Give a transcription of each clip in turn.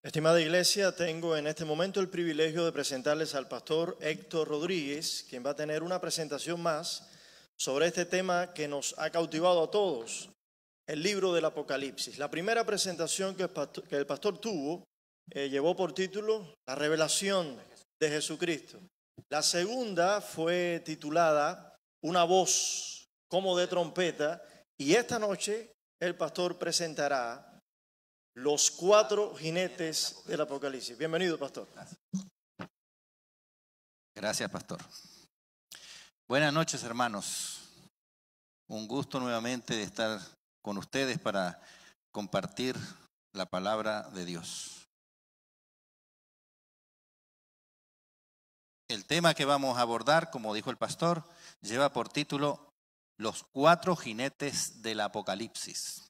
Estimada iglesia, tengo en este momento el privilegio de presentarles al pastor Héctor Rodríguez, quien va a tener una presentación más sobre este tema que nos ha cautivado a todos, el libro del Apocalipsis. La primera presentación que el pastor tuvo llevó por título La revelación de Jesucristo. La segunda fue titulada Una voz como de trompeta, y esta noche el pastor presentará Los cuatro jinetes del Apocalipsis. Bienvenido, pastor. Gracias, pastor. Buenas noches, hermanos. Un gusto nuevamente de estar con ustedes para compartir la palabra de Dios. El tema que vamos a abordar, como dijo el pastor, lleva por título Los cuatro jinetes del Apocalipsis.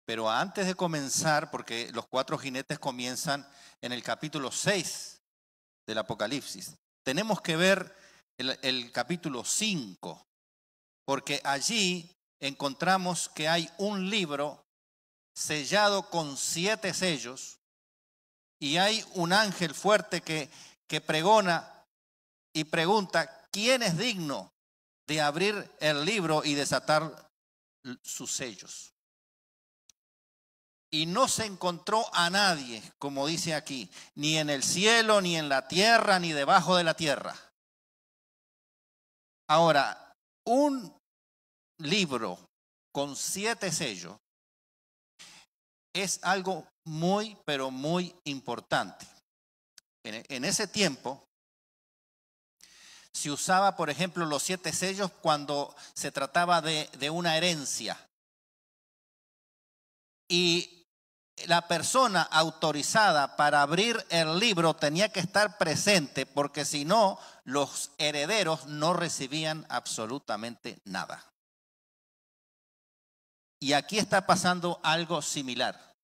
Pero antes de comenzar, porque los cuatro jinetes comienzan en el capítulo 6 del Apocalipsis, tenemos que ver el capítulo 5, porque allí encontramos que hay un libro sellado con 7 sellos y hay un ángel fuerte que pregona y pregunta, ¿quién es digno de abrir el libro y desatar sus sellos? Y no se encontró a nadie, como dice aquí, ni en el cielo, ni en la tierra, ni debajo de la tierra. Ahora, un libro con 7 sellos es algo muy, pero muy importante. En ese tiempo se usaba, por ejemplo, los 7 sellos cuando se trataba de una herencia. Y la persona autorizada para abrir el libro tenía que estar presente, porque si no, los herederos no recibían absolutamente nada. Y aquí está pasando algo similar.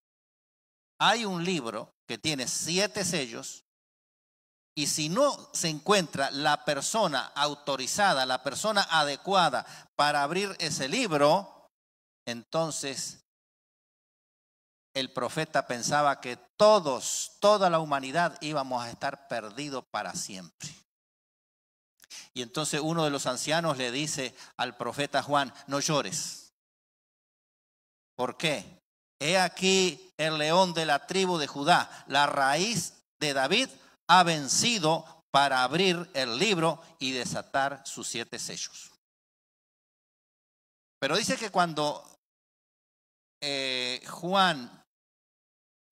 Hay un libro que tiene 7 sellos y si no se encuentra la persona autorizada, la persona adecuada para abrir ese libro, entonces el profeta pensaba que toda la humanidad íbamos a estar perdidos para siempre. Y entonces uno de los ancianos le dice al profeta Juan, no llores. ¿Por qué? He aquí el león de la tribu de Judá, la raíz de David, ha vencido para abrir el libro y desatar sus 7 sellos. Pero dice que cuando Juan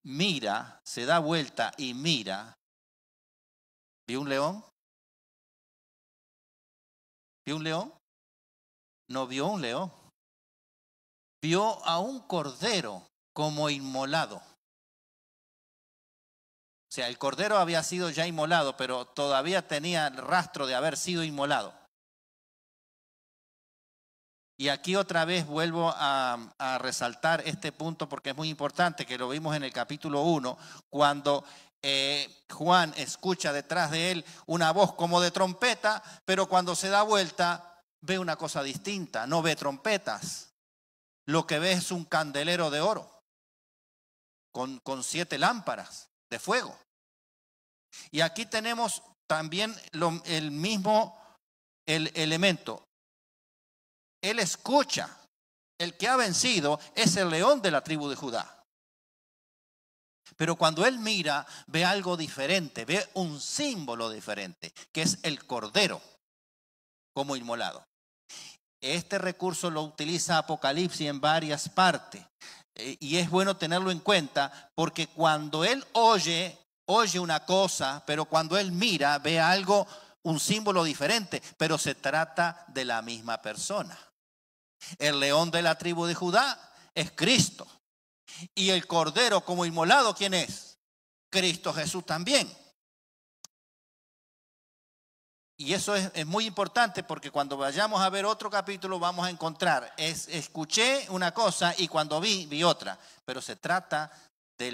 mira, se da vuelta y mira, ¿vio un león? ¿Vio un león? No vio un león. Vio a un cordero como inmolado. O sea, el cordero había sido ya inmolado, pero todavía tenía el rastro de haber sido inmolado. Y aquí otra vez vuelvo a resaltar este punto porque es muy importante, que lo vimos en el capítulo 1, cuando Juan escucha detrás de él una voz como de trompeta, pero cuando se da vuelta ve una cosa distinta, no ve trompetas. Lo que ve es un candelero de oro con 7 lámparas de fuego. Y aquí tenemos también el mismo elemento. Él escucha, el que ha vencido es el león de la tribu de Judá. Pero cuando él mira, ve algo diferente, ve un símbolo diferente, que es el cordero como inmolado. Este recurso lo utiliza Apocalipsis en varias partes. Y es bueno tenerlo en cuenta porque cuando él oye una cosa, pero cuando él mira, ve algo, un símbolo diferente, pero se trata de la misma persona. El león de la tribu de Judá es Cristo. Y el cordero como inmolado, ¿quién es? Cristo Jesús también. Y eso es muy importante porque cuando vayamos a ver otro capítulo vamos a encontrar, escuché una cosa y cuando vi otra. Pero se trata de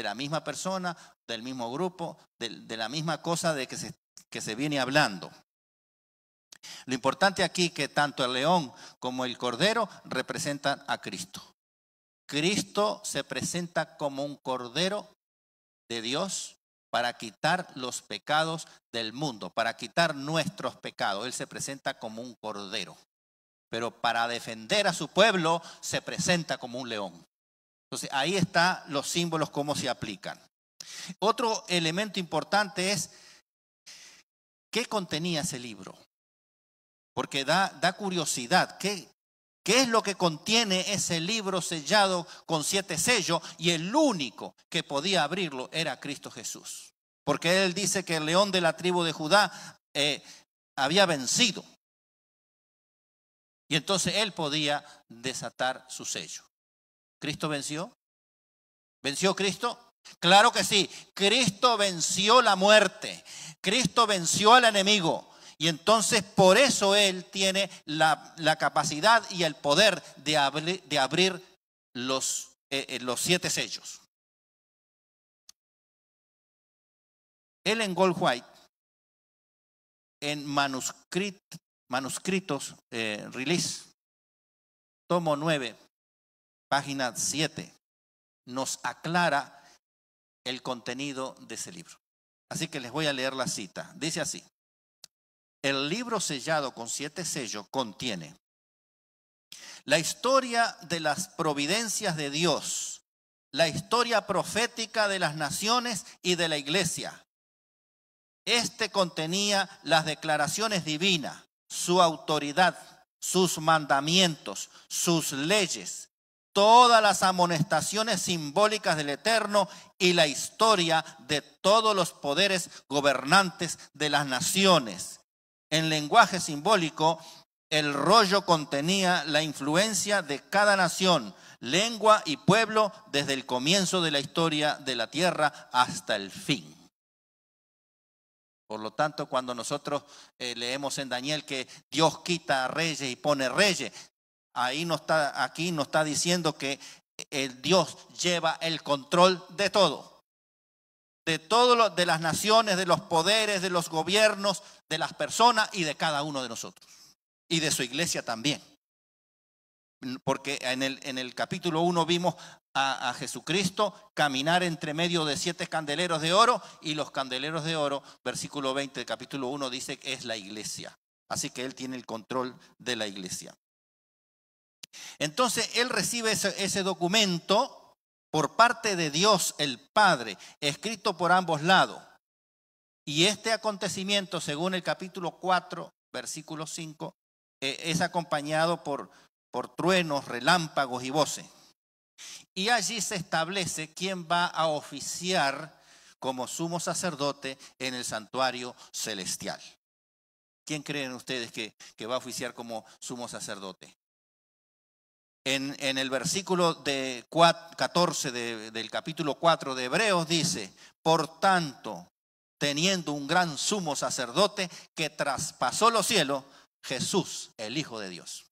la misma persona, del mismo grupo, de la misma cosa de que se viene hablando. Lo importante aquí es que tanto el león como el cordero representan a Cristo. Cristo se presenta como un cordero de Dios para quitar los pecados del mundo, para quitar nuestros pecados. Él se presenta como un cordero, pero para defender a su pueblo se presenta como un león. Entonces ahí están los símbolos, cómo se aplican. Otro elemento importante es qué contenía ese libro, porque da curiosidad. ¿Qué es lo que contiene ese libro sellado con 7 sellos? Y el único que podía abrirlo era Cristo Jesús, porque él dice que el león de la tribu de Judá había vencido, y entonces él podía desatar su sello. ¿Cristo venció? ¿Venció Cristo? Claro que sí. Cristo venció la muerte. Cristo venció al enemigo. Y entonces por eso Él tiene la capacidad y el poder de abrir los 7 sellos. Ellen Goldwhite, en manuscritos release, tomo 9, página 7, nos aclara el contenido de ese libro. Así que les voy a leer la cita. Dice así: el libro sellado con 7 sellos contiene la historia de las providencias de Dios, la historia profética de las naciones y de la iglesia. Este contenía las declaraciones divinas, su autoridad, sus mandamientos, sus leyes, todas las amonestaciones simbólicas del Eterno y la historia de todos los poderes gobernantes de las naciones. En lenguaje simbólico, el rollo contenía la influencia de cada nación, lengua y pueblo desde el comienzo de la historia de la tierra hasta el fin. Por lo tanto, cuando nosotros leemos en Daniel que Dios quita a reyes y pone reyes, aquí nos está diciendo que el Dios lleva el control de todo. De las naciones, de los poderes, de los gobiernos, de las personas y de cada uno de nosotros. Y de su iglesia también. Porque en el capítulo 1 vimos a Jesucristo caminar entre medio de 7 candeleros de oro, y los candeleros de oro, versículo 20 del capítulo 1, dice que es la iglesia. Así que Él tiene el control de la iglesia. Entonces Él recibe ese documento por parte de Dios el Padre, escrito por ambos lados. Y este acontecimiento, según el capítulo 4, versículo 5, es acompañado por truenos, relámpagos y voces. Y allí se establece quién va a oficiar como sumo sacerdote en el santuario celestial. ¿Quién creen ustedes que va a oficiar como sumo sacerdote? En el versículo 14 del capítulo 4 de Hebreos dice: por tanto, teniendo un gran sumo sacerdote que traspasó los cielos, Jesús, el Hijo de Dios.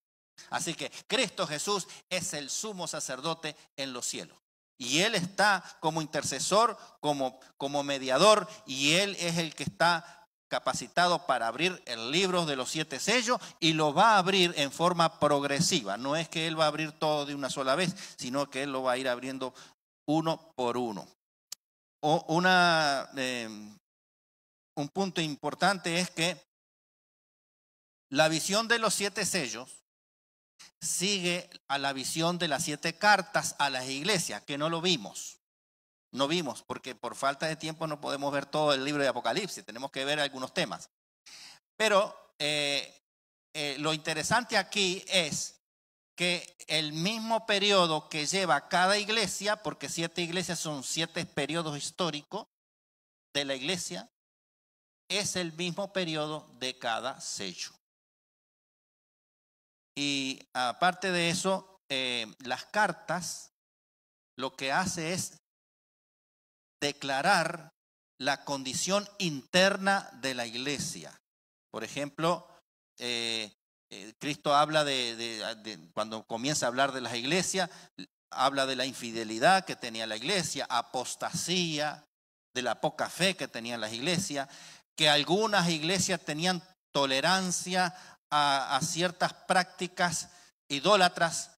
Así que Cristo Jesús es el sumo sacerdote en los cielos. Y Él está como intercesor, como mediador, y Él es el que está capacitado para abrir el libro de los 7 sellos, y lo va a abrir en forma progresiva. No es que Él va a abrir todo de una sola vez, sino que Él lo va a ir abriendo uno por uno. Un punto importante es que la visión de los 7 sellos sigue a la visión de las 7 cartas a las iglesias, que no lo vimos. No vimos, porque por falta de tiempo no podemos ver todo el libro de Apocalipsis, tenemos que ver algunos temas. Pero lo interesante aquí es que el mismo periodo que lleva cada iglesia, porque 7 iglesias son 7 periodos históricos de la iglesia, es el mismo periodo de cada sello. Y aparte de eso, las cartas lo que hace es declarar la condición interna de la iglesia. Por ejemplo, Cristo habla cuando comienza a hablar de las iglesias, habla de la infidelidad que tenía la iglesia, apostasía, de la poca fe que tenían las iglesias, que algunas iglesias tenían tolerancia a ciertas prácticas idólatras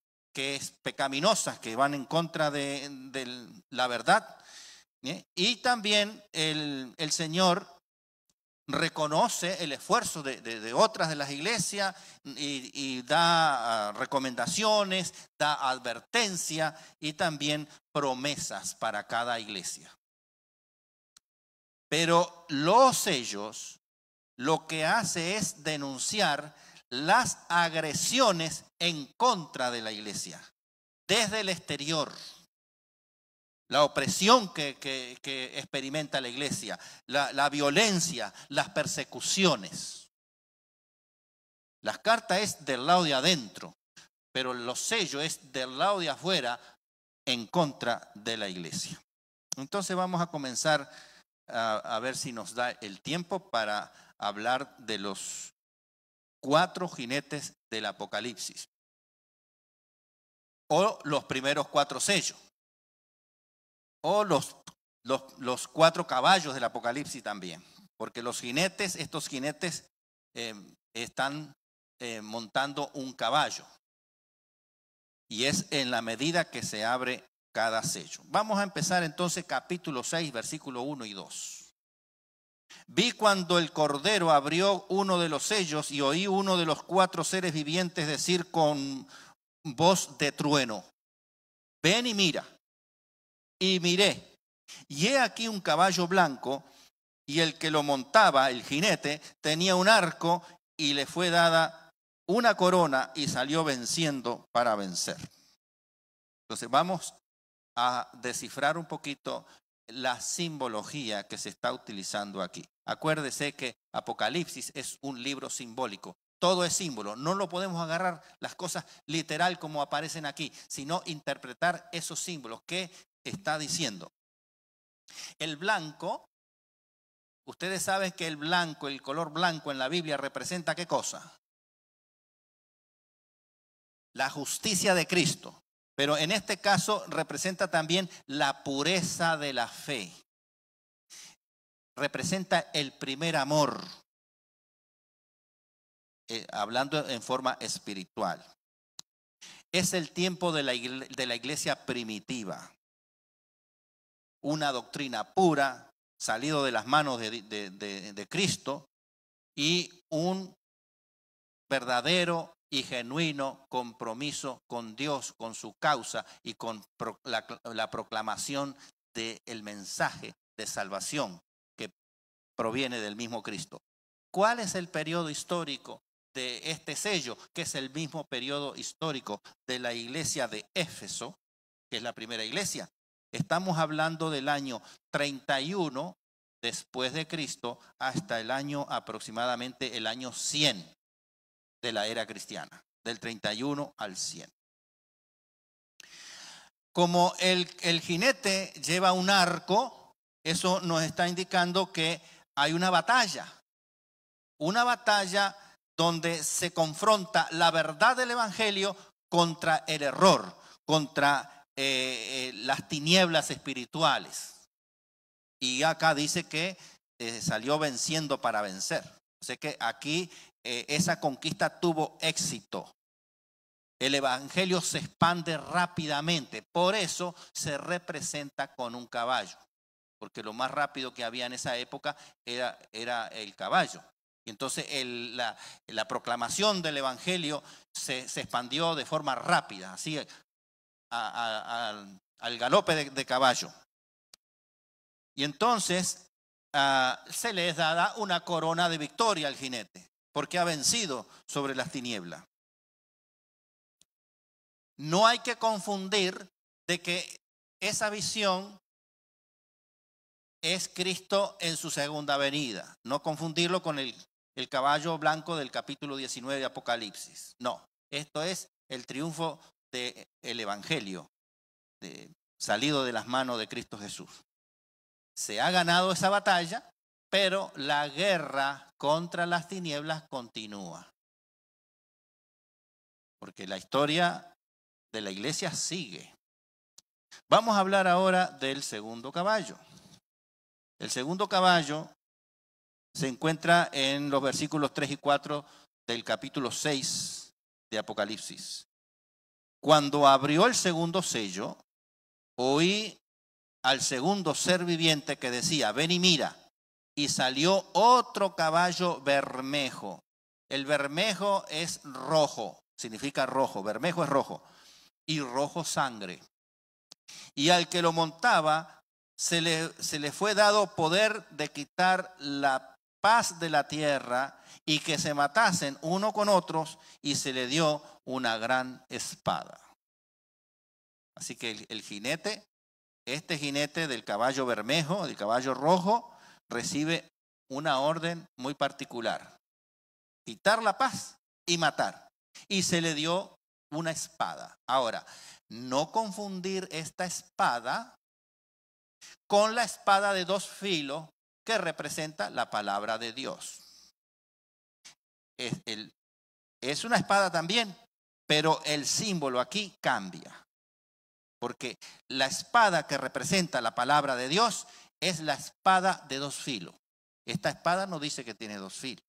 pecaminosas, que van en contra de la verdad. Y también el Señor reconoce el esfuerzo de otras de las iglesias y da recomendaciones, da advertencia y también promesas para cada iglesia. Pero los sellos lo que hace es denunciar las agresiones en contra de la iglesia desde el exterior. La opresión que experimenta la iglesia, la violencia, las persecuciones. Las cartas es del lado de adentro, pero los sellos es del lado de afuera en contra de la iglesia. Entonces vamos a comenzar a ver si nos da el tiempo para hablar de los 4 jinetes del Apocalipsis o los primeros 4 sellos. O los 4 caballos del Apocalipsis también. Porque estos jinetes están montando un caballo. Y es en la medida que se abre cada sello. Vamos a empezar entonces capítulo 6, versículo 1 y 2. Vi cuando el Cordero abrió uno de los sellos y oí uno de los 4 seres vivientes decir con voz de trueno: ven y mira. Y miré, y he aquí un caballo blanco, y el que lo montaba, el jinete, tenía un arco y le fue dada una corona y salió venciendo para vencer. Entonces vamos a descifrar un poquito la simbología que se está utilizando aquí. Acuérdese que Apocalipsis es un libro simbólico. Todo es símbolo. No lo podemos agarrar las cosas literal como aparecen aquí, sino interpretar esos símbolos. ¿Qué está diciendo? El blanco, ustedes saben que el blanco, el color blanco en la Biblia representa ¿qué cosa? La justicia de Cristo. Pero en este caso representa también la pureza de la fe. Representa el primer amor. Hablando en forma espiritual. Es el tiempo de la iglesia primitiva. Una doctrina pura, salido de las manos de Cristo, y un verdadero y genuino compromiso con Dios, con su causa y con la proclamación del mensaje de salvación que proviene del mismo Cristo. ¿Cuál es el periodo histórico de este sello? Que es el mismo periodo histórico de la iglesia de Éfeso, que es la primera iglesia. Estamos hablando del año 31 después de Cristo hasta el año aproximadamente el año 100 de la era cristiana, del 31 al 100. Como el jinete lleva un arco, eso nos está indicando que hay una batalla donde se confronta la verdad del evangelio contra el error, contra las tinieblas espirituales. Y acá dice que salió venciendo para vencer. O sea que aquí esa conquista tuvo éxito. El evangelio se expande rápidamente. Por eso se representa con un caballo. Porque lo más rápido que había en esa época era el caballo. Y entonces la proclamación del evangelio se expandió de forma rápida, así al galope de caballo. Y entonces se le es dada una corona de victoria al jinete, porque ha vencido sobre las tinieblas. No hay que confundir de que esa visión es Cristo en su segunda venida. No confundirlo con el caballo blanco del capítulo 19 de Apocalipsis. No, esto es el triunfo del evangelio salido de las manos de Cristo Jesús. Se ha ganado esa batalla, pero la guerra contra las tinieblas continúa. Porque la historia de la iglesia sigue. Vamos a hablar ahora del segundo caballo. El segundo caballo se encuentra en los versículos 3 y 4 del capítulo 6 de Apocalipsis. Cuando abrió el segundo sello, oí al segundo ser viviente que decía, ven y mira. Y salió otro caballo bermejo. El bermejo es rojo, significa rojo. Bermejo es rojo. Y rojo sangre. Y al que lo montaba se le fue dado poder de quitar la paz de la tierra y que se matasen uno con otros, y se le dio una gran espada. Así que el jinete, este jinete del caballo bermejo, del caballo rojo, recibe una orden muy particular: quitar la paz y matar. Y se le dio una espada. Ahora, no confundir esta espada con la espada de dos filos que representa la palabra de Dios. Es una espada también, pero el símbolo aquí cambia. Porque la espada que representa la palabra de Dios es la espada de dos filos. Esta espada no dice que tiene dos filos.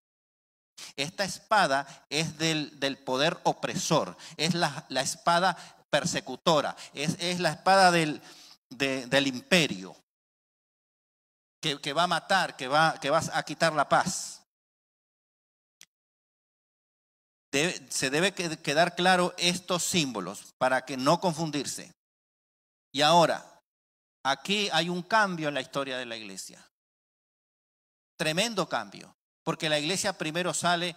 Esta espada es del poder opresor, es la espada persecutora, es la espada del imperio que va a matar, que va a quitar la paz. Se debe quedar claro estos símbolos para que no confundirse. Y ahora, aquí hay un cambio en la historia de la iglesia. Tremendo cambio. Porque la iglesia primero sale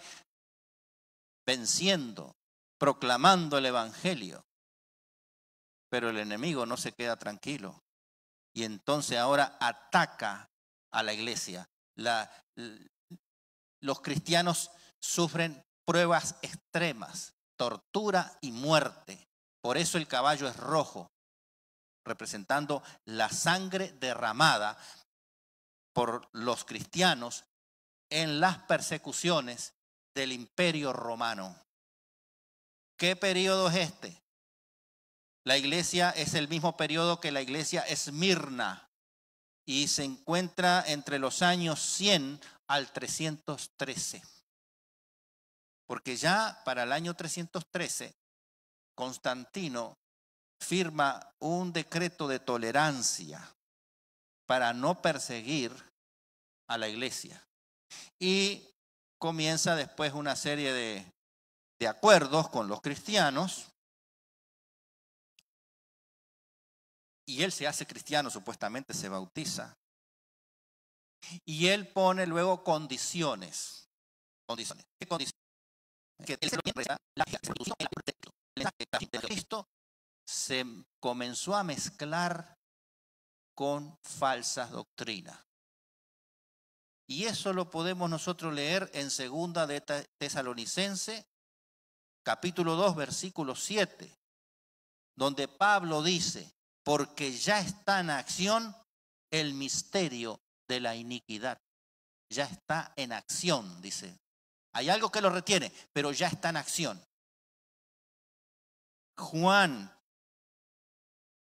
venciendo, proclamando el evangelio. Pero el enemigo no se queda tranquilo. Y entonces ahora ataca a la iglesia. Los cristianos sufren pruebas extremas, tortura y muerte. Por eso el caballo es rojo, representando la sangre derramada por los cristianos en las persecuciones del Imperio Romano. ¿Qué periodo es este? La iglesia es el mismo periodo que la iglesia Esmirna y se encuentra entre los años 100 al 313. Porque ya para el año 313, Constantino firma un decreto de tolerancia para no perseguir a la iglesia. Y comienza después una serie de acuerdos con los cristianos. Y él se hace cristiano, supuestamente se bautiza. Y él pone luego condiciones. ¿Qué condiciones? Que él se lo piensa, la de Cristo se comenzó a mezclar con falsas doctrinas. Y eso lo podemos nosotros leer en 2 de Tesalonicenses, capítulo 2, versículo 7, donde Pablo dice, porque ya está en acción el misterio de la iniquidad. Ya está en acción, dice. Hay algo que lo retiene, pero ya está en acción. Juan,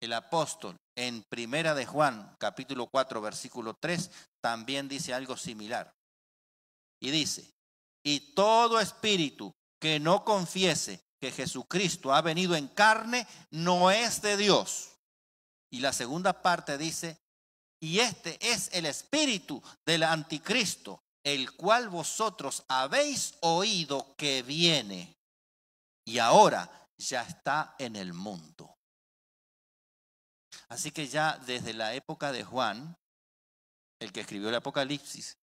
el apóstol, en 1 de Juan, capítulo 4, versículo 3, también dice algo similar. Y dice, y todo espíritu que no confiese que Jesucristo ha venido en carne, no es de Dios. Y la segunda parte dice, y este es el espíritu del anticristo, el cual vosotros habéis oído que viene y ahora ya está en el mundo. Así que ya desde la época de Juan, el que escribió el Apocalipsis,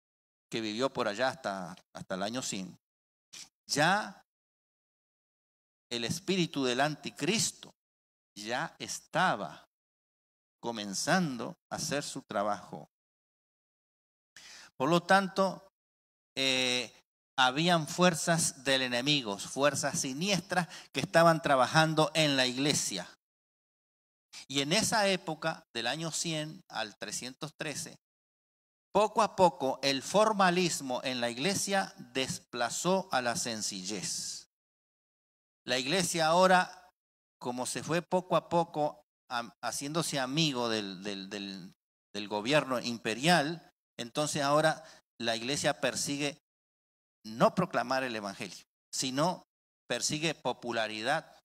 que vivió por allá hasta el año 100, ya el espíritu del anticristo ya estaba comenzando a hacer su trabajo. Por lo tanto, habían fuerzas del enemigo, fuerzas siniestras que estaban trabajando en la iglesia. Y en esa época, del año 100 al 313, poco a poco el formalismo en la iglesia desplazó a la sencillez. La iglesia ahora, como se fue poco a poco haciéndose amigo del gobierno imperial, entonces ahora la iglesia persigue no proclamar el evangelio, sino persigue popularidad,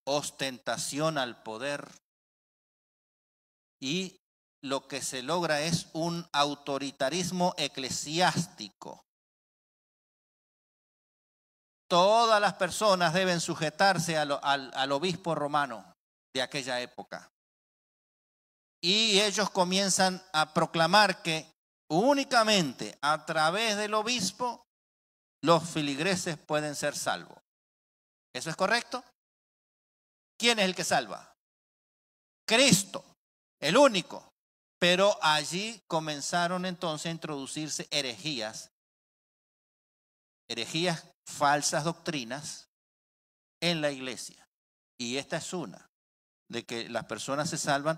ostentación al poder, y lo que se logra es un autoritarismo eclesiástico. Todas las personas deben sujetarse al obispo romano de aquella época. Y ellos comienzan a proclamar que únicamente a través del obispo los feligreses pueden ser salvos. ¿Eso es correcto? ¿Quién es el que salva? Cristo, el único. Pero allí comenzaron entonces a introducirse herejías, falsas doctrinas en la iglesia. Y esta es una, de que las personas se salvan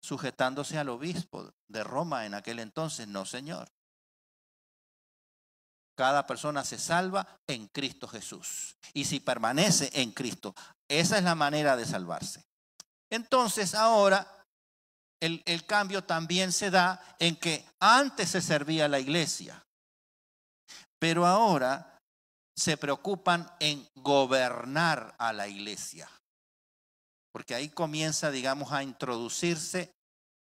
sujetándose al obispo de Roma en aquel entonces. No, señor. Cada persona se salva en Cristo Jesús. Y si permanece en Cristo, esa es la manera de salvarse. Entonces ahora el cambio también se da en que antes se servía a la iglesia, pero ahora se preocupan en gobernar a la iglesia. Porque ahí comienza, digamos, a introducirse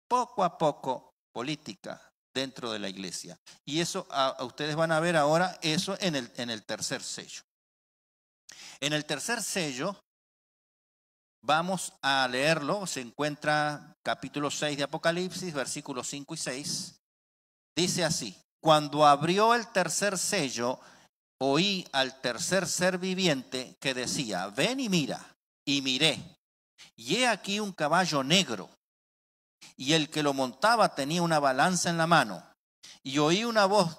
poco a poco política dentro de la iglesia. Y eso ustedes van a ver ahora eso en el tercer sello. En el tercer sello, vamos a leerlo, se encuentra capítulo 6 de Apocalipsis, versículos 5 y 6. Dice así: cuando abrió el tercer sello, oí al tercer ser viviente que decía: ven y mira. Y miré, y he aquí un caballo negro, y el que lo montaba tenía una balanza en la mano. Y oí una voz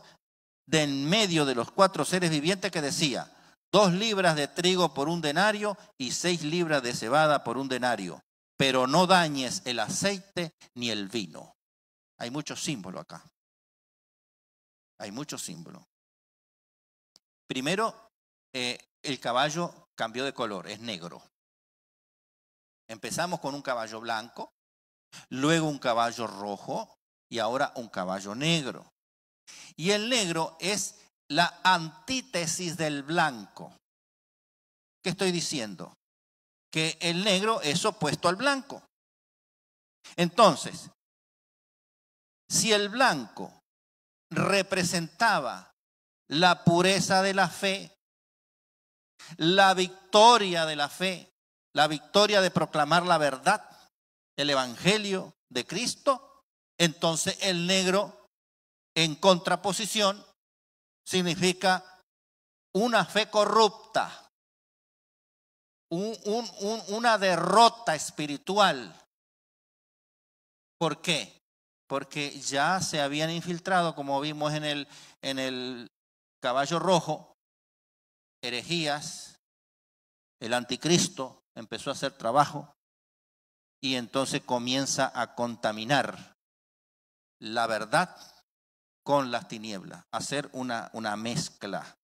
de en medio de los 4 seres vivientes que decía: 2 libras de trigo por 1 denario y 6 libras de cebada por 1 denario, pero no dañes el aceite ni el vino. Hay muchos símbolos acá. Hay muchos símbolos. Primero, el caballo cambió de color, es negro. Empezamos con un caballo blanco, luego un caballo rojo y ahora un caballo negro. Y el negro es la antítesis del blanco. ¿Qué estoy diciendo? Que el negro es opuesto al blanco. Entonces, si el blanco representaba la pureza de la fe, la victoria de la fe, la victoria de proclamar la verdad, el evangelio de Cristo, entonces el negro en contraposición significa una fe corrupta, una derrota espiritual. ¿Por qué? Porque ya se habían infiltrado, como vimos en el caballo rojo, herejías, el anticristo empezó a hacer trabajo y entonces comienza a contaminar la verdad con las tinieblas, hacer una mezcla.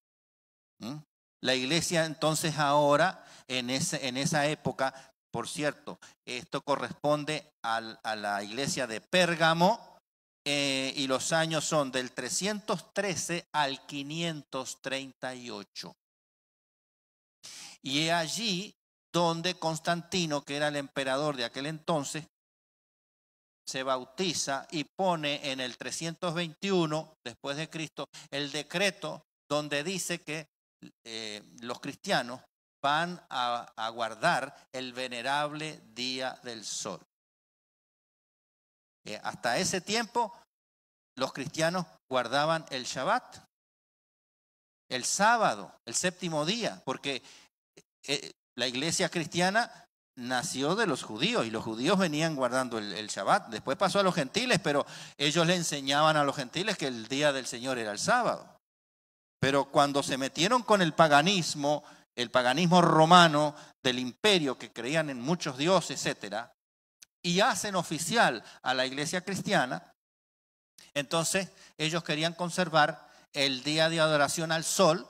La iglesia entonces ahora, en esa época, por cierto, esto corresponde a la iglesia de Pérgamo, y los años son del 313 al 538. Y es allí donde Constantino, que era el emperador de aquel entonces, se bautiza y pone en el 321 después de Cristo el decreto donde dice que los cristianos van a guardar el venerable día del sol. Hasta ese tiempo los cristianos guardaban el Shabbat, el sábado, el séptimo día, porque la iglesia cristiana nació de los judíos y los judíos venían guardando el Shabbat. Después pasó a los gentiles, pero ellos le enseñaban a los gentiles que el día del Señor era el sábado. Pero cuando se metieron con el paganismo romano del imperio, que creían en muchos dioses, etcétera, y hacen oficial a la iglesia cristiana, entonces ellos querían conservar el día de adoración al sol,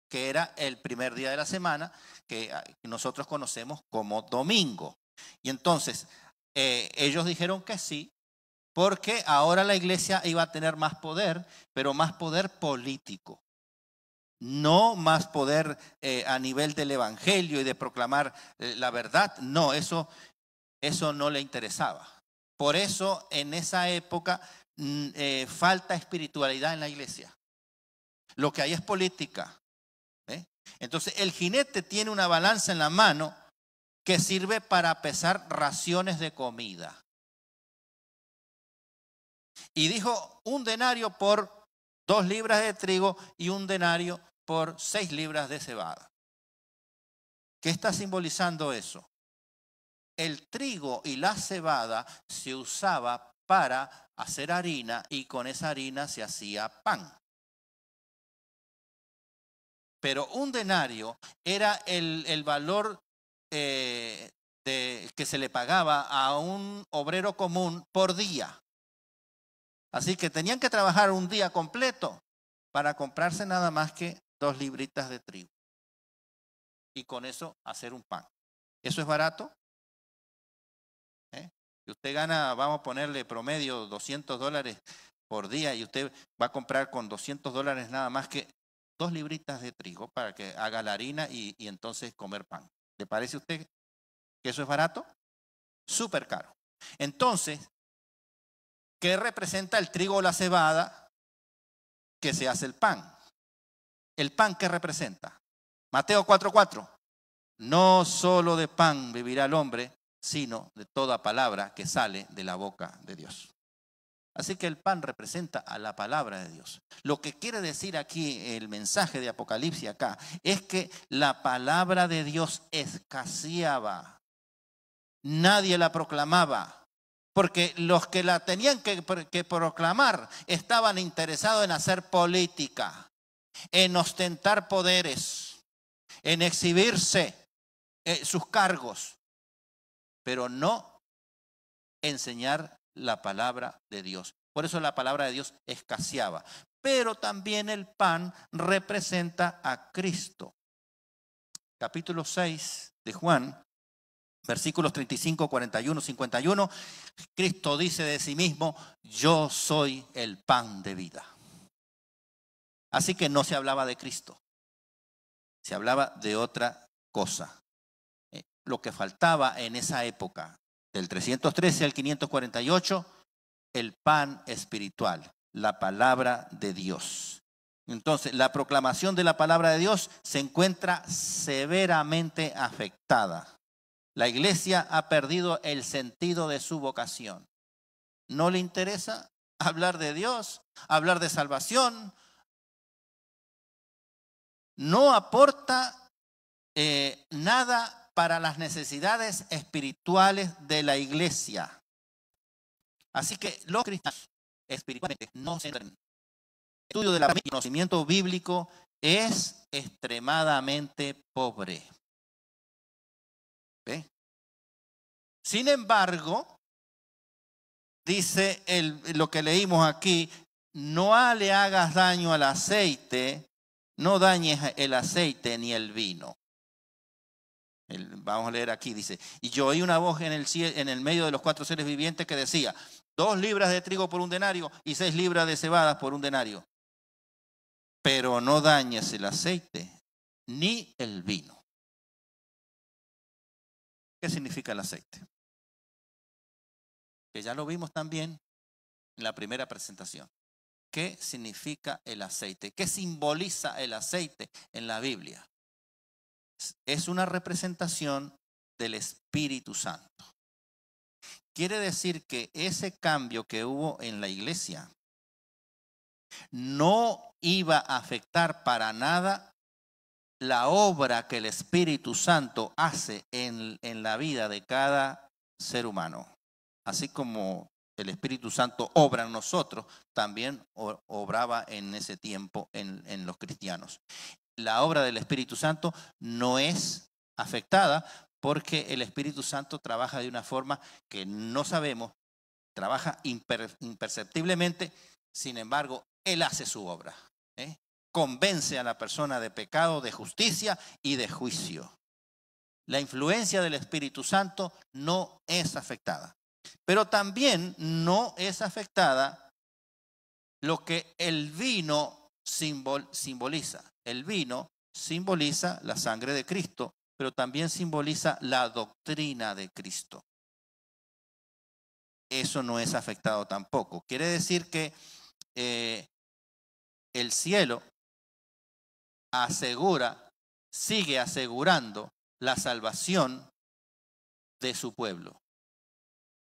que era el primer día de la semana, que nosotros conocemos como domingo. Y entonces ellos dijeron que sí, porque ahora la iglesia iba a tener más poder, pero más poder político. No más poder a nivel del evangelio y de proclamar la verdad. No, eso no le interesaba. Por eso en esa época falta espiritualidad en la iglesia. Lo que hay es política. Entonces el jinete tiene una balanza en la mano que sirve para pesar raciones de comida. Y dijo 1 denario por 2 libras de trigo y 1 denario por 6 libras de cebada. ¿Qué está simbolizando eso? El trigo y la cebada se usaba para hacer harina y con esa harina se hacía pan. Pero 1 denario era el valor que se le pagaba a un obrero común por día. Así que tenían que trabajar un día completo para comprarse nada más que 2 libritas de trigo. Y con eso hacer un pan. ¿Eso es barato? Si usted gana, vamos a ponerle promedio $200 por día y usted va a comprar con $200 nada más que 2 libritas de trigo para que haga la harina y entonces comer pan. ¿Le parece a usted que eso es barato? Súper caro. Entonces, ¿qué representa el trigo o la cebada que se hace el pan? ¿El pan qué representa? Mateo 4:4. No solo de pan vivirá el hombre, sino de toda palabra que sale de la boca de Dios. Así que el pan representa a la palabra de Dios. Lo que quiere decir aquí el mensaje de Apocalipsis acá es que la palabra de Dios escaseaba. Nadie la proclamaba, porque los que la tenían que proclamar estaban interesados en hacer política, en ostentar poderes, en exhibirse sus cargos, pero no enseñar la palabra de Dios. Por eso la palabra de Dios escaseaba. Pero también el pan representa a Cristo. Capítulo 6 de Juan, versículos 35, 41, 51. Cristo dice de sí mismo: yo soy el pan de vida. Así que no se hablaba de Cristo, se hablaba de otra cosa. Lo que faltaba en esa época, del 313 al 548, el pan espiritual, la palabra de Dios. Entonces, la proclamación de la palabra de Dios se encuentra severamente afectada. La iglesia ha perdido el sentido de su vocación. ¿No le interesa hablar de Dios, hablar de salvación? No aporta nada para las necesidades espirituales de la iglesia. Así que los cristianos espiritualmente no se entran. El estudio de la palabra y conocimiento bíblico es extremadamente pobre. ¿Ve? Sin embargo, dice lo que leímos aquí: no le hagas daño al aceite, no dañes el aceite ni el vino. Vamos a leer aquí, dice: y yo oí una voz en el medio de los 4 seres vivientes que decía: 2 libras de trigo por 1 denario y 6 libras de cebada por 1 denario. Pero no dañes el aceite ni el vino. ¿Qué significa el aceite? Que ya lo vimos también en la primera presentación. ¿Qué significa el aceite? ¿Qué simboliza el aceite en la Biblia? Es una representación del Espíritu Santo. Quiere decir que ese cambio que hubo en la iglesia no iba a afectar para nada la obra que el Espíritu Santo hace en la vida de cada ser humano. Así como el Espíritu Santo obra en nosotros, también obraba en ese tiempo en los cristianos. La obra del Espíritu Santo no es afectada porque el Espíritu Santo trabaja de una forma que no sabemos, trabaja imperceptiblemente. Sin embargo, Él hace su obra. Convence a la persona de pecado, de justicia y de juicio. La influencia del Espíritu Santo no es afectada. Pero también no es afectada lo que el vino simboliza. El vino simboliza la sangre de Cristo, pero también simboliza la doctrina de Cristo. Eso no es afectado tampoco. Quiere decir que el cielo sigue asegurando la salvación de su pueblo.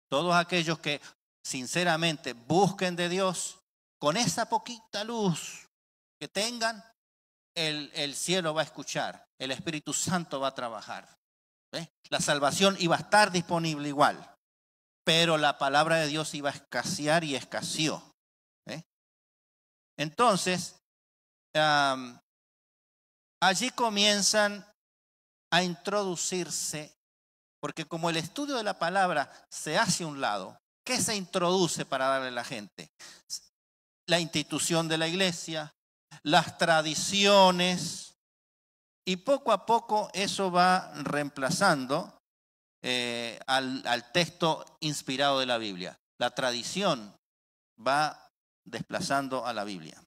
Todos aquellos que sinceramente busquen de Dios, con esa poquita luz que tengan, el cielo va a escuchar, el Espíritu Santo va a trabajar. ¿Ves? La salvación iba a estar disponible igual, pero la palabra de Dios iba a escasear y escaseó. ¿Ves? Entonces, allí comienzan a introducirse, porque como el estudio de la palabra se hace a un lado, ¿qué se introduce para darle a la gente? La institución de la iglesia, las tradiciones, y poco a poco eso va reemplazando al texto inspirado de la Biblia. La tradición va desplazando a la Biblia.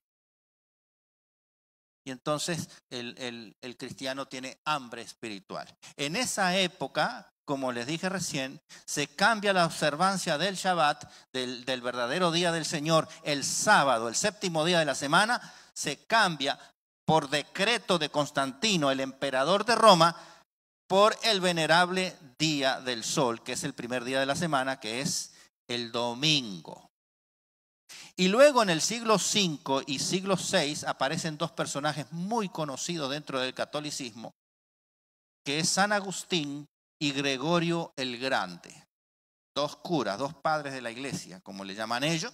Y entonces el cristiano tiene hambre espiritual. En esa época, como les dije recién, se cambia la observancia del Shabbat, del verdadero día del Señor, el sábado, el séptimo día de la semana, se cambia por decreto de Constantino, el emperador de Roma, por el venerable día del sol, que es el primer día de la semana, que es el domingo. Y luego en el siglo V y siglo VI aparecen dos personajes muy conocidos dentro del catolicismo, que es San Agustín y Gregorio el Grande. Dos curas, dos padres de la iglesia, como le llaman ellos.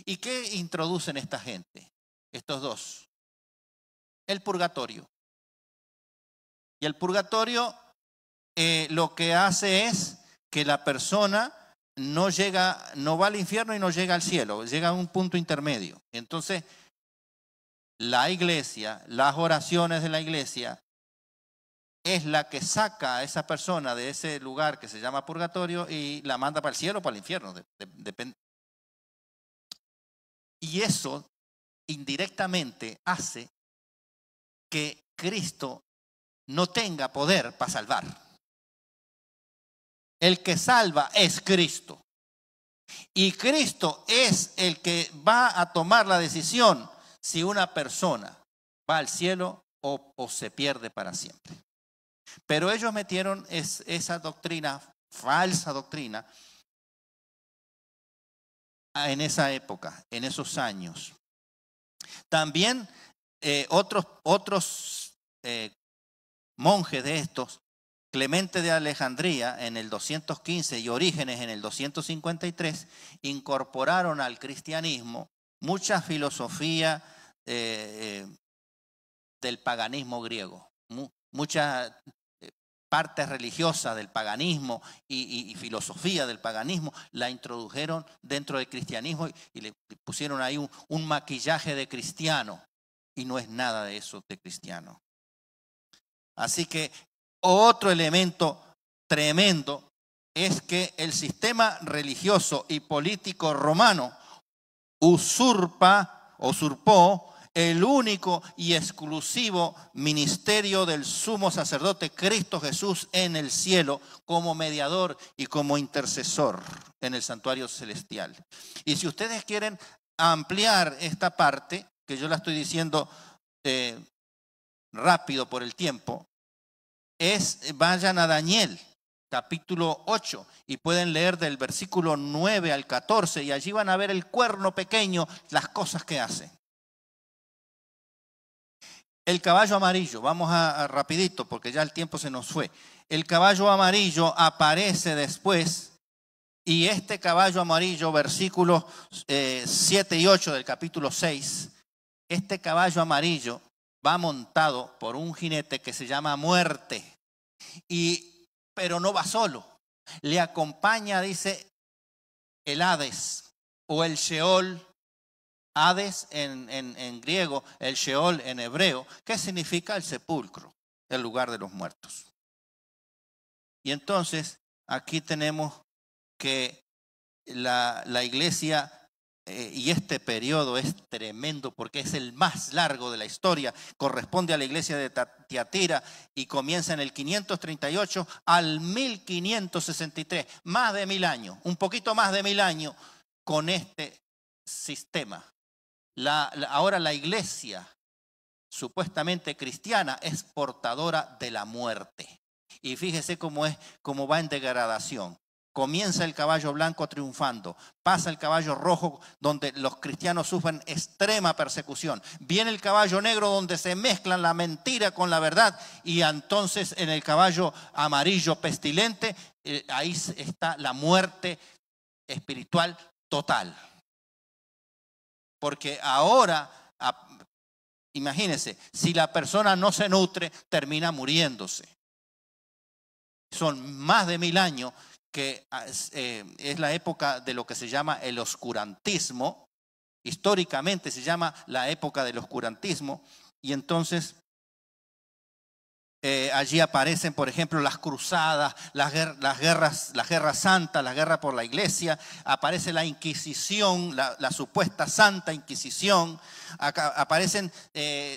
¿Y qué introducen esta gente? Estos dos. El purgatorio. Y el purgatorio lo que hace es que la persona no va al infierno y no llega al cielo, llega a un punto intermedio. Entonces, la iglesia, las oraciones de la iglesia, es la que saca a esa persona de ese lugar que se llama purgatorio y la manda para el cielo o para el infierno. Depende. Y eso indirectamente hace que Cristo no tenga poder para salvar. El que salva es Cristo. Y Cristo es el que va a tomar la decisión si una persona va al cielo o se pierde para siempre. Pero ellos metieron esa doctrina, falsa doctrina, en esa época, en esos años. También otros monjes de estos, Clemente de Alejandría en el 215 y Orígenes en el 253, incorporaron al cristianismo mucha filosofía del paganismo griego, muchas partes religiosas del paganismo y filosofía del paganismo la introdujeron dentro del cristianismo y le pusieron ahí un maquillaje de cristiano, y no es nada de eso de cristiano. Así que otro elemento tremendo es que el sistema religioso y político romano usurpó el único y exclusivo ministerio del sumo sacerdote Cristo Jesús en el cielo como mediador y como intercesor en el santuario celestial. Y si ustedes quieren ampliar esta parte, que yo la estoy diciendo rápido por el tiempo, vayan a Daniel, capítulo 8, y pueden leer del versículo 9 al 14, y allí van a ver el cuerno pequeño, las cosas que hace. El caballo amarillo, vamos a rapidito porque ya el tiempo se nos fue. El caballo amarillo aparece después, y este caballo amarillo, versículos 7 y 8 del capítulo 6, este caballo amarillo va montado por un jinete que se llama Muerte, pero no va solo. Le acompaña, dice, el Hades o el Sheol. Hades en griego, el Sheol en hebreo, que significa el sepulcro, el lugar de los muertos. Y entonces aquí tenemos que la iglesia y este periodo es tremendo porque es el más largo de la historia, corresponde a la iglesia de Tiatira y comienza en el 538 al 1563, más de 1000 años, un poquito más de 1000 años con este sistema. Ahora la iglesia supuestamente cristiana es portadora de la muerte. Y fíjese cómo va en degradación. Comienza el caballo blanco triunfando, pasa el caballo rojo donde los cristianos sufren extrema persecución, viene el caballo negro donde se mezclan la mentira con la verdad y entonces en el caballo amarillo pestilente, ahí está la muerte espiritual total. Porque ahora, imagínense, si la persona no se nutre, termina muriéndose. Son más de 1000 años que es la época de lo que se llama el oscurantismo. Históricamente se llama la época del oscurantismo. Y entonces allí aparecen, por ejemplo, las cruzadas, las guerras santas, las guerras por la iglesia. Aparece la Inquisición, la supuesta Santa Inquisición. Acá aparecen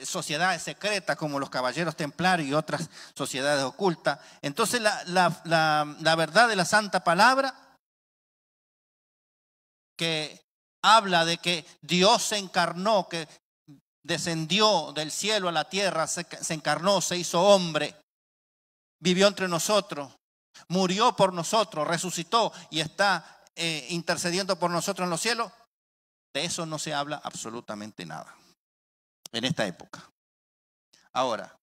sociedades secretas como los Caballeros Templarios y otras sociedades ocultas. Entonces la verdad de la Santa Palabra, que habla de que Dios se encarnó, que descendió del cielo a la tierra, se encarnó, se hizo hombre, vivió entre nosotros, murió por nosotros, resucitó y está intercediendo por nosotros en los cielos. De eso no se habla absolutamente nada en esta época. Ahora,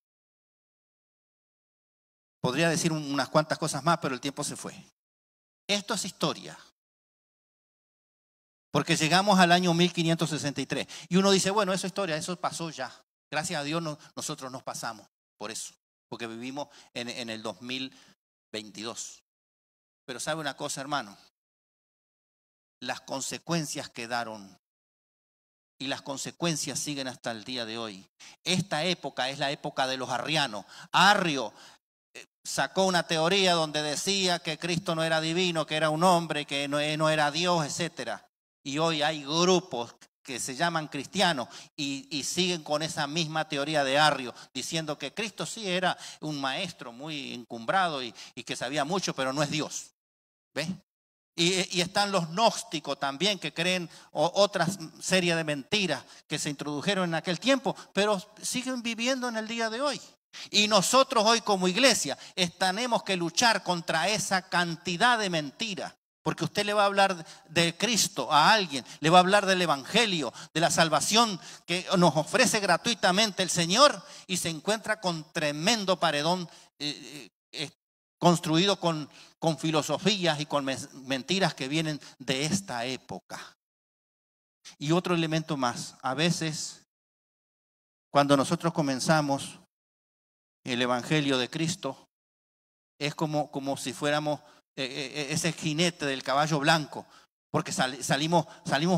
podría decir unas cuantas cosas más, pero el tiempo se fue. Esto es historia. Porque llegamos al año 1563 y uno dice, bueno, eso es historia, eso pasó ya. Gracias a Dios nosotros nos pasamos por eso, porque vivimos en el 2022. Pero ¿sabe una cosa, hermano? Las consecuencias quedaron y las consecuencias siguen hasta el día de hoy. Esta época es la época de los arrianos. Arrio sacó una teoría donde decía que Cristo no era divino, que era un hombre, que no era Dios, etcétera. Y hoy hay grupos que se llaman cristianos y siguen con esa misma teoría de Arrio, diciendo que Cristo sí era un maestro muy encumbrado y que sabía mucho, pero no es Dios. ¿Ves? Y están los gnósticos también, que creen otra serie de mentiras que se introdujeron en aquel tiempo, pero siguen viviendo en el día de hoy. Y nosotros hoy como iglesia tenemos que luchar contra esa cantidad de mentiras. Porque usted le va a hablar de Cristo a alguien, le va a hablar del Evangelio, de la salvación que nos ofrece gratuitamente el Señor y se encuentra con tremendo paredón construido con filosofías y con mentiras que vienen de esta época. Y otro elemento más, a veces cuando nosotros comenzamos el Evangelio de Cristo, es como si fuéramos ese jinete del caballo blanco, porque salimos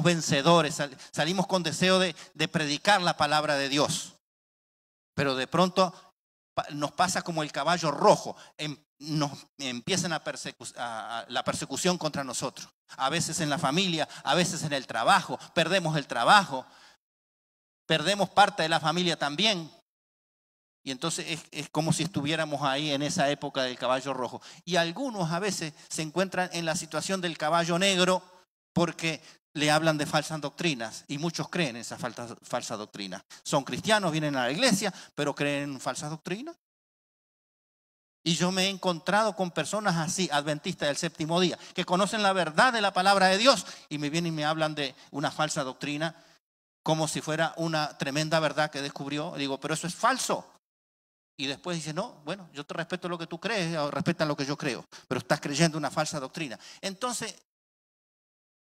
vencedores, salimos con deseo de predicar la palabra de Dios. Pero de pronto nos pasa como el caballo rojo, nos empiezan la persecución contra nosotros. A veces en la familia, a veces en el trabajo, perdemos el trabajo, perdemos parte de la familia también. Y entonces es como si estuviéramos ahí en esa época del caballo rojo. Y algunos a veces se encuentran en la situación del caballo negro porque le hablan de falsas doctrinas. Y muchos creen en esa falsa doctrina. Son cristianos, vienen a la iglesia, pero creen en falsas doctrinas. Y yo me he encontrado con personas así, adventistas del séptimo día, que conocen la verdad de la palabra de Dios y me vienen y me hablan de una falsa doctrina como si fuera una tremenda verdad que descubrió. Digo, pero eso es falso. Y después dice, no, bueno, yo te respeto lo que tú crees, o respetan lo que yo creo, pero estás creyendo una falsa doctrina. Entonces,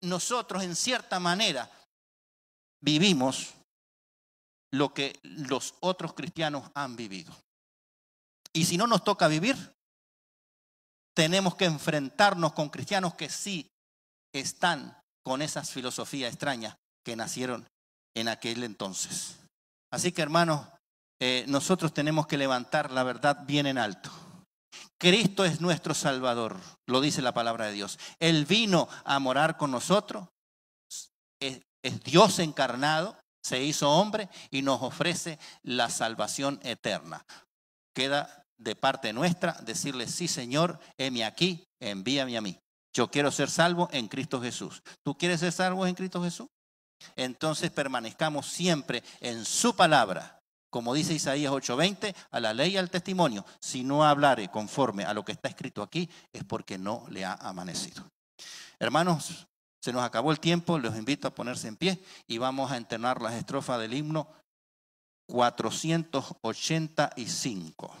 nosotros en cierta manera vivimos lo que los otros cristianos han vivido. Y si no nos toca vivir, tenemos que enfrentarnos con cristianos que sí están con esas filosofías extrañas que nacieron en aquel entonces. Así que, hermanos, nosotros tenemos que levantar la verdad bien en alto. Cristo es nuestro Salvador, lo dice la palabra de Dios. Él vino a morar con nosotros, es Dios encarnado, se hizo hombre y nos ofrece la salvación eterna. Queda de parte nuestra decirle, sí Señor, heme aquí, envíame a mí. Yo quiero ser salvo en Cristo Jesús. ¿Tú quieres ser salvo en Cristo Jesús? Entonces permanezcamos siempre en su palabra. Como dice Isaías 8:20, a la ley y al testimonio. Si no hablare conforme a lo que está escrito aquí, es porque no le ha amanecido. Hermanos, se nos acabó el tiempo. Los invito a ponerse en pie y vamos a entonar las estrofas del himno 485.